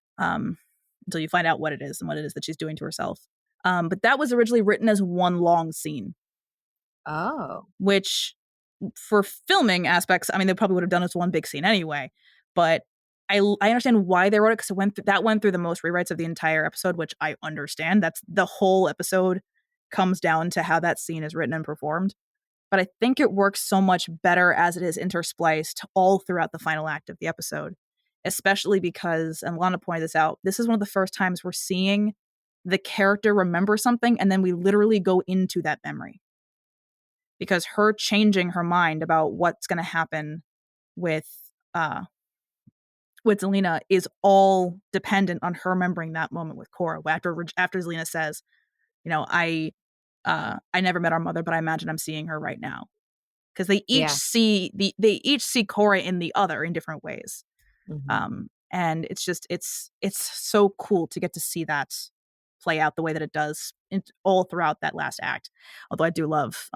Until you find out what it is and what it is that she's doing to herself. But that was originally written as one long scene. Oh. Which, for filming aspects, I mean, they probably would have done it as one big scene anyway. But I understand why they wrote it because that went through the most rewrites of the entire episode, which I understand. That's the whole episode comes down to how that scene is written and performed. But I think it works so much better as it is interspliced all throughout the final act of the episode, especially because, and Lana pointed this out, this is one of the first times we're seeing the character remember something and then we literally go into that memory. Because her changing her mind about what's going to happen with Zelina is all dependent on her remembering that moment with Cora. After Zelina says, I never met our mother, but I imagine I'm seeing her right now. Because they each see Cora in the other in different ways. Mm-hmm. And it's just it's so cool to get to see that play out the way that it does all throughout that last act. Although I do love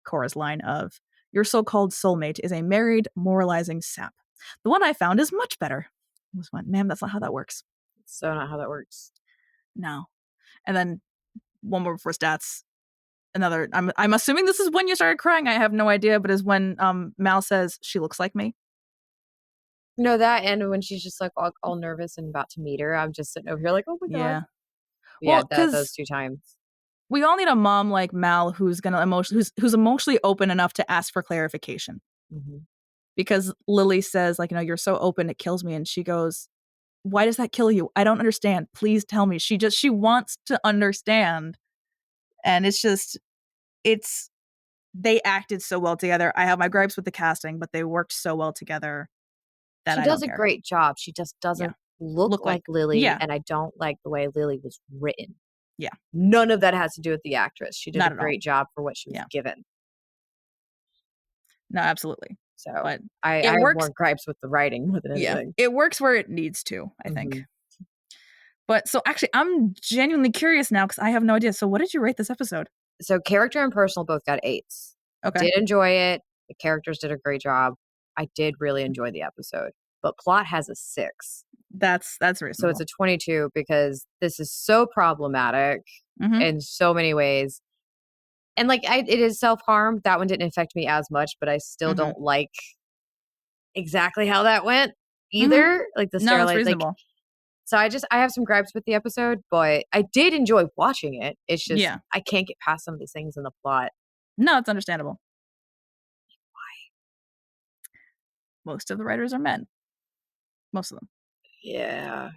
Cora's line of, "Your so-called soulmate is a married, moralizing sap. The one I found is much better." I was like, ma'am, that's not how that works. It's so not how that works. No. And then one more before stats. Another, I'm assuming this is when you started crying. I have no idea, but is when Mal says she looks like me. No, that and when she's just like all nervous and about to meet her, I'm just sitting over here like, oh my god. Yeah, those two times. We all need a mom like Mal who's gonna who's emotionally open enough to ask for clarification. Mm-hmm. Because Lily says, like, you're so open, it kills me. And she goes, why does that kill you? I don't understand. Please tell me. She wants to understand. And they acted so well together. I have my gripes with the casting, but they worked so well together that she does a great job. She just doesn't look like Lily. Yeah. And I don't like the way Lily was written. Yeah. None of that has to do with the actress. She did a great job for what she was given. No, absolutely. So but I have more gripes with the writing more than anything. It works where it needs to, I think. But so actually, I'm genuinely curious now because I have no idea. So what did you rate this episode? So character and personal both got 8s. Okay. Did enjoy it. The characters did a great job. I did really enjoy the episode. But plot has a 6. That's reasonable. So it's a 22 because this is so problematic in so many ways. And like it is self-harm. That one didn't affect me as much, but I still don't like exactly how that went either. Like the Starlight. No, that's reasonable. So I have some gripes with the episode, but I did enjoy watching it. It's just I can't get past some of these things in the plot. No, it's understandable. Why? Most of the writers are men. Most of them. Yeah.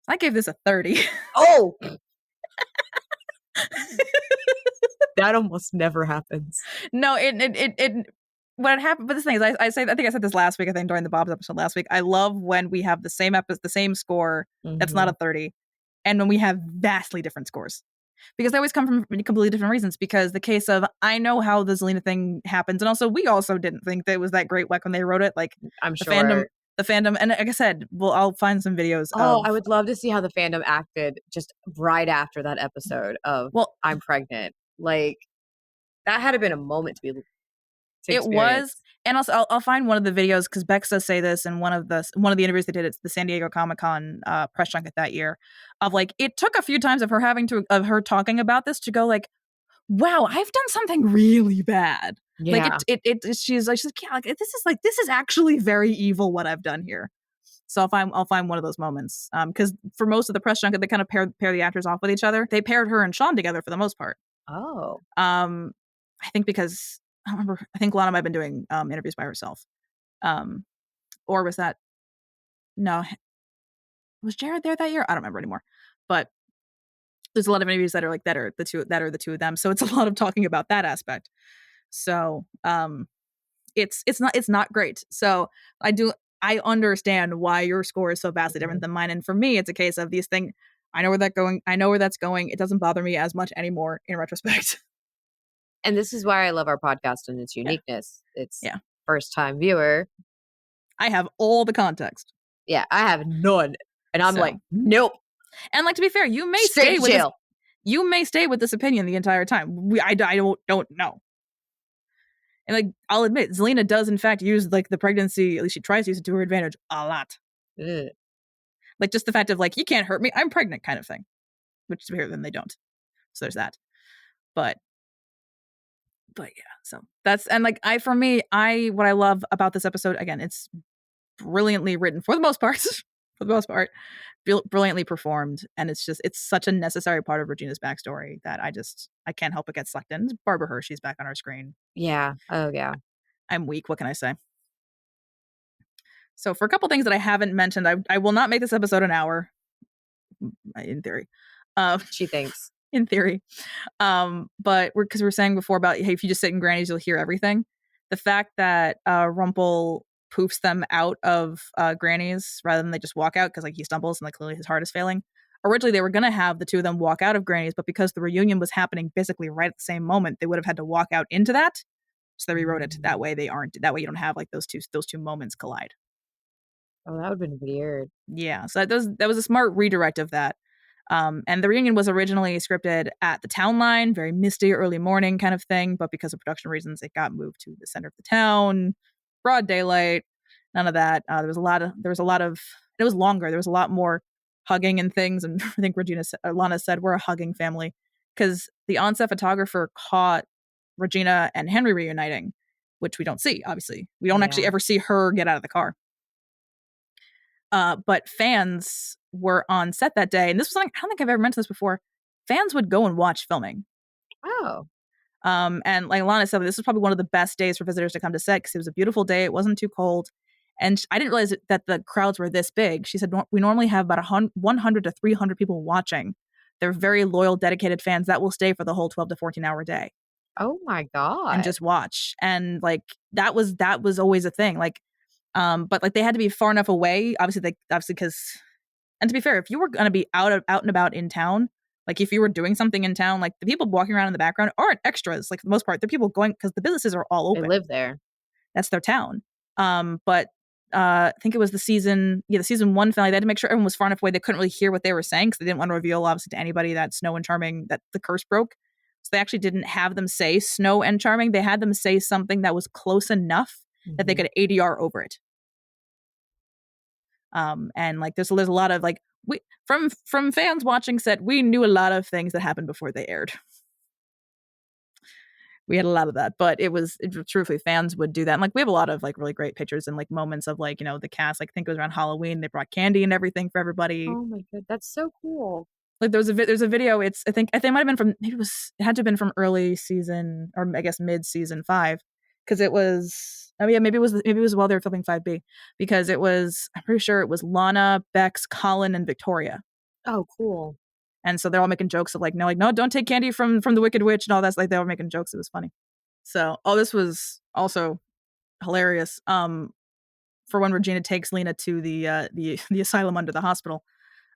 I gave this a 30. Oh! That almost never happens. No, it what happened, but the thing is, I think I said this last week, I think during the Bob's episode last week, I love when we have the same score that's not a 30, and when we have vastly different scores. Because they always come from completely different reasons. Because the case of, I know how the Zelina thing happens, and also we also didn't think that it was that great when they wrote it. Like, I'm sure. The fandom, and like I said, I'll find some videos. I would love to see how the fandom acted just right after that episode of I'm pregnant. Like, that had to been a moment to be. It was, And also, I'll find one of the videos because Bex does say this in one of the interviews they did at the San Diego Comic-Con press junket that year. Of like, it took a few times of her talking about this to go like, wow, I've done something really bad. Like Yeah. she's like, yeah, like this is actually very evil what I've done here. So I'll find one of those moments. Because for most of the press junket, they kind of pair the actors off with each other. They paired her and Sean together for the most part. Oh. I think because I don't remember. I think Lana might have been doing interviews by herself. Or was that no? Was Jared there that year? I don't remember anymore. But there's a lot of interviews that are like that are the two of them. So it's a lot of talking about that aspect. So it's not great. So I understand why your score is so vastly different than mine. And for me, it's a case of these things. I know where that's going. It doesn't bother me as much anymore in retrospect. And this is why I love our podcast and its uniqueness. It's first time viewer. I have all the context. Yeah, I have none. And I'm like, nope. And like, to be fair, you may stay with jail. You may stay with this opinion the entire time. I don't know. And like, I'll admit, Zelina does in fact use like the pregnancy, at least she tries to use it to her advantage a lot. Ugh. Like just the fact of like, you can't hurt me, I'm pregnant kind of thing. Which to be fair, then they don't. So there's that. But yeah, so that's, and like what I love about this episode, again, it's brilliantly written for the most part. Brilliantly performed, and it's such a necessary part of Regina's backstory that I can't help but get sucked in. Barbara Hershey's back on our screen. Yeah. Oh yeah. I'm weak. What can I say? So for a couple things that I haven't mentioned, I will not make this episode an hour. In theory, she thinks. In theory, but because we're saying before about, hey, if you just sit in Granny's, you'll hear everything. The fact that Rumpel poofs them out of Granny's rather than they just walk out because like he stumbles and like clearly his heart is failing. Originally, they were going to have the two of them walk out of Granny's, but because the reunion was happening basically right at the same moment, they would have had to walk out into that. So they rewrote it that way. That way you don't have like those two moments collide. Oh, that would have been weird. Yeah, so that was a smart redirect of that. And the reunion was originally scripted at the town line, very misty, early morning kind of thing. But because of production reasons, it got moved to the center of the town, broad daylight. None of that. There was a lot of. It was longer. There was a lot more hugging and things. And I think Lana said we're a hugging family because the on-set photographer caught Regina and Henry reuniting, which we don't see. Obviously, we don't actually ever see her get out of the car. But fans were on set that day, and this was something I don't think I've ever mentioned this before. Fans would go and watch filming. Oh. And like Lana said, this was probably one of the best days for visitors to come to set because it was a beautiful day. It wasn't too cold. And I didn't realize that the crowds were this big. She said, we normally have about 100 to 300 people watching. They're very loyal, dedicated fans that will stay for the whole 12 to 14-hour day. Oh my God. And just watch. And like, that was always a thing. Like, but like they had to be far enough away, obviously because, and to be fair, if you were going to be out and about in town, like if you were doing something in town, like the people walking around in the background aren't extras. Like for the most part, they're people going because the businesses are all open. They live there. That's their town. But I think it was the season one finale. They had to make sure everyone was far enough away they couldn't really hear what they were saying because they didn't want to reveal, obviously, to anybody that Snow and Charming, that the curse broke. So they actually didn't have them say Snow and Charming. They had them say something that was close enough that they could ADR over it. And like there's a lot of like from fans watching set, we knew a lot of things that happened before they aired. We had a lot of that, but it was truthfully fans would do that. And like we have a lot of like really great pictures and like moments of like, you know, the cast. Like I think it was around Halloween, they brought candy and everything for everybody. Oh my God, that's so cool. Like there's a video. I think it might have been from it had to have been from early season or I guess mid season 5 because it was. Oh yeah, maybe it was while they were filming 5B because it was. I'm pretty sure it was Lana, Bex, Colin, and Victoria. Oh, cool. And so they're all making jokes of like, no, don't take candy from the Wicked Witch and all that. Like they were making jokes. It was funny. So, this was also hilarious. For when Regina takes Lena to the asylum under the hospital,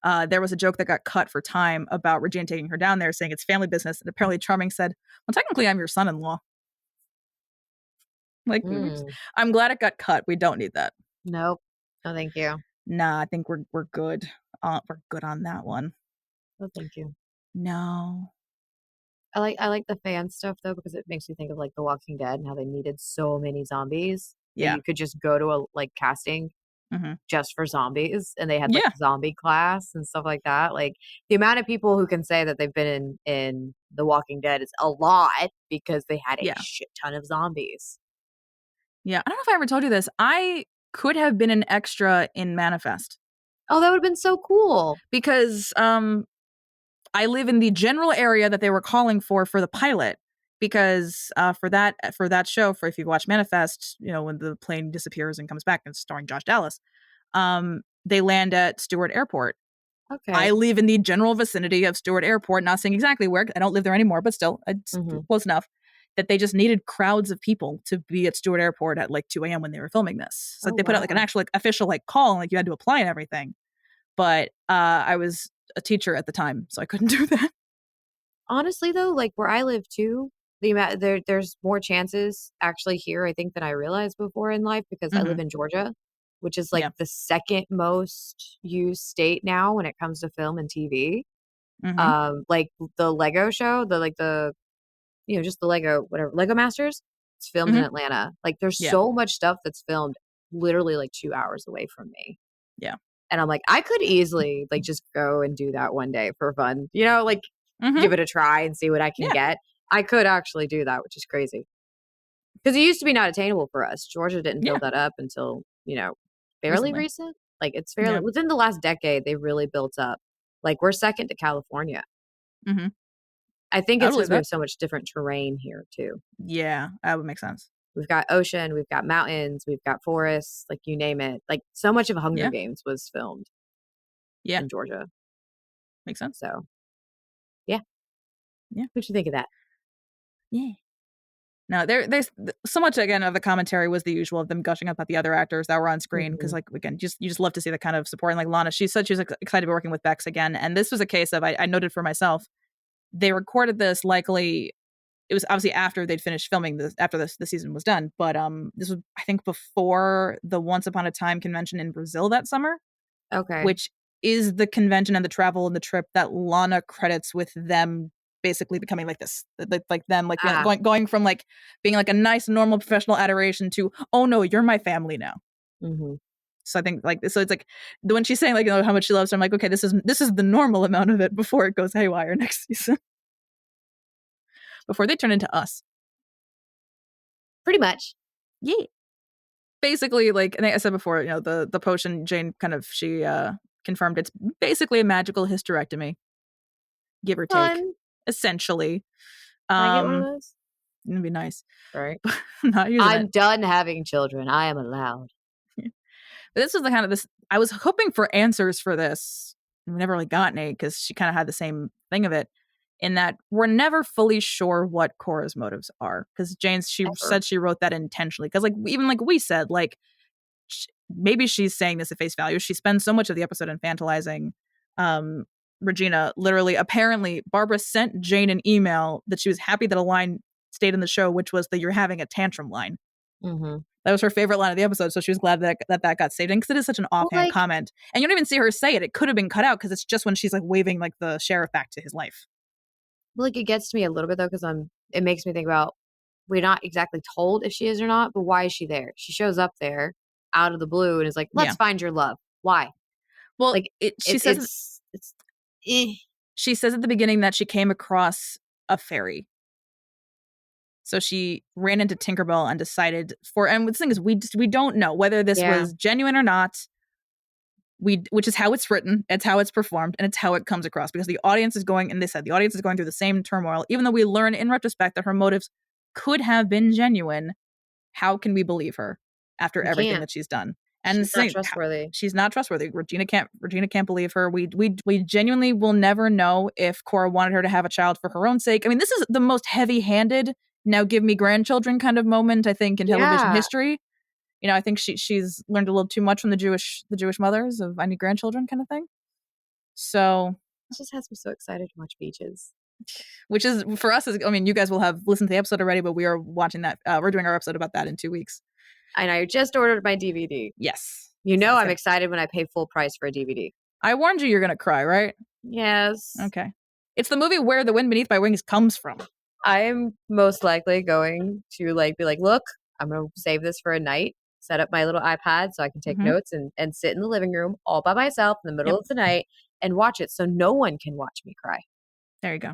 there was a joke that got cut for time about Regina taking her down there, saying it's family business. And apparently, Charming said, "Well, technically, I'm your son-in-law." Like, I'm glad it got cut. We don't need that. Nope. No, thank you. Nah, I think we're good. We're good on that one. No, thank you. No. I like the fan stuff though because it makes me think of like The Walking Dead and how they needed so many zombies that Yeah. you could just go to a like casting just for zombies, and they had like Yeah. zombie class and stuff like that. Like the amount of people who can say that they've been in The Walking Dead is a lot because they had a Yeah. shit ton of zombies. Yeah. I don't know if I ever told you this. I could have been an extra in Manifest. Oh, that would have been so cool. Because I live in the general area that they were calling for the pilot. Because for that show, for if you watch Manifest, you know, when the plane disappears and comes back and it's starring Josh Dallas, they land at Stewart Airport. Okay. I live in the general vicinity of Stewart Airport, not saying exactly where. I don't live there anymore, but still, it's close enough that they just needed crowds of people to be at Stewart Airport at like 2 a.m. when they were filming this. So they put out like an actual like official like call, and like you had to apply and everything. But I was a teacher at the time, so I couldn't do that. Honestly, though, like where I live too, there's more chances actually here, I think, than I realized before in life because I live in Georgia, which is like the second most used state now when it comes to film and TV. Like the Lego show, just the Lego, whatever, Lego Masters, it's filmed in Atlanta. Like there's so much stuff that's filmed literally like 2 hours away from me. Yeah. And I'm like, I could easily like just go and do that one day for fun, like give it a try and see what I can get. I could actually do that, which is crazy. Because it used to be not attainable for us. Georgia didn't build that up until, fairly recent. Like it's fairly within the last decade, they really built up. Like we're second to California. I think it's because we have so much different terrain here too. Yeah, that would make sense. We've got ocean, we've got mountains, we've got forests, like you name it. Like so much of Hunger Games was filmed in Georgia. Makes sense. So, yeah. Yeah. What'd you think of that? Yeah. No, there's so much again of the commentary was the usual of them gushing up at the other actors that were on screen because like again you just love to see the kind of support, and like Lana, she said she was excited to be working with Bex again, and this was a case of I noted for myself they recorded this likely it was obviously after they'd finished filming this after the season was done, but this was I think before the Once Upon a Time convention in Brazil that summer, which is the convention and the travel and the trip that Lana credits with them basically becoming like this, like them, like going from like being like a nice, normal, professional adoration to, oh no, you're my family now. So I think like, so it's like when she's saying like, how much she loves her, I'm like, okay, this is the normal amount of it before it goes haywire next season. Before they turn into us. Pretty much. Yeah. Basically, like I think I said before, the potion, Jane kind of, she confirmed it's basically a magical hysterectomy. Give or take. Essentially. Can I get one of those? It'd be nice. Right. I'm done having children. I am allowed. But this was the kind of this. I was hoping for answers for this. We never really got any because she kind of had the same thing of it, in that we're never fully sure what Cora's motives are. Because she said she wrote that intentionally. Because like even like we said, like maybe she's saying this at face value. She spends so much of the episode infantilizing Regina. Literally, apparently, Barbara sent Jane an email that she was happy that a line stayed in the show, which was the "you're having a tantrum" line. That was her favorite line of the episode, so she was glad that got saved in because it is such an offhand comment, and you don't even see her say it. It could have been cut out because it's just when she's like waving like the sheriff back to his life. Well, like it gets to me a little bit though because it makes me think about we're not exactly told if she is or not, but why is she there? She shows up there out of the blue and is like, "Let's find your love." Why? Well, like she says she says at the beginning that she came across a fairy. So she ran into Tinkerbell and decided and the thing is, we don't know whether this was genuine or not. Which is how it's written, it's how it's performed, and it's how it comes across because the audience is going, and they said the audience is going through the same turmoil, even though we learn in retrospect that her motives could have been genuine. How can we believe her after everything that she's done? And she's not trustworthy. She's not trustworthy. Regina can't believe her. We genuinely will never know if Cora wanted her to have a child for her own sake. I mean, this is the most heavy-handed, now give me grandchildren kind of moment, I think, in television history. I think she's learned a little too much from the Jewish mothers of I need grandchildren kind of thing. So it just has me so excited to watch Beaches. Which is for us, I mean, you guys will have listened to the episode already, but we are watching that. We're doing our episode about that in 2 weeks. And I just ordered my DVD. Yes. I'm excited when I pay full price for a DVD. I warned you you're going to cry, right? Yes. Okay. It's the movie where The Wind Beneath My Wings comes from. I'm most likely going to like be like, look, I'm going to save this for a night, set up my little iPad so I can take notes and sit in the living room all by myself in the middle of the night and watch it so no one can watch me cry. There you go.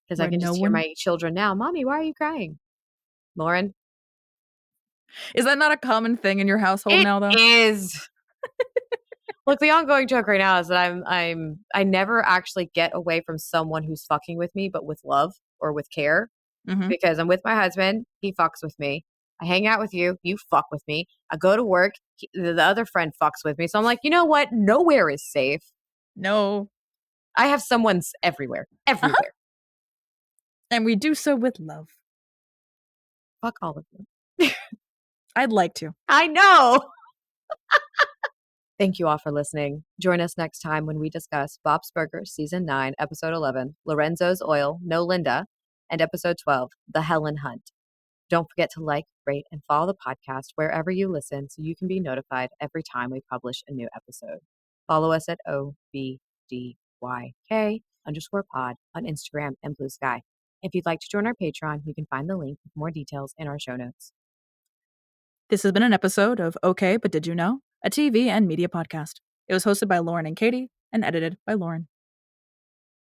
Because I can just hear my children now, Mommy, why are you crying? Lauren? Is that not a common thing in your household now, though? It is. Look, the ongoing joke right now is that I never actually get away from someone who's fucking with me, but with love or with care. Because I'm with my husband, he fucks with me. I hang out with you, you fuck with me. I go to work, the other friend fucks with me. So I'm like, you know what? Nowhere is safe. No. I have someone's everywhere. Everywhere. And we do so with love. Fuck all of them. I'd like to. I know. Thank you all for listening. Join us next time when we discuss Bob's Burgers Season 9, Episode 11, Lorenzo's Oil, No Linda, and Episode 12, The Helen Hunt. Don't forget to like, rate, and follow the podcast wherever you listen so you can be notified every time we publish a new episode. Follow us at OBDYK_pod on Instagram and Blue Sky. If you'd like to join our Patreon, you can find the link with more details in our show notes. This has been an episode of Okay, But Did You Know? A TV and media podcast. It was hosted by Lauren and Katie and edited by Lauren.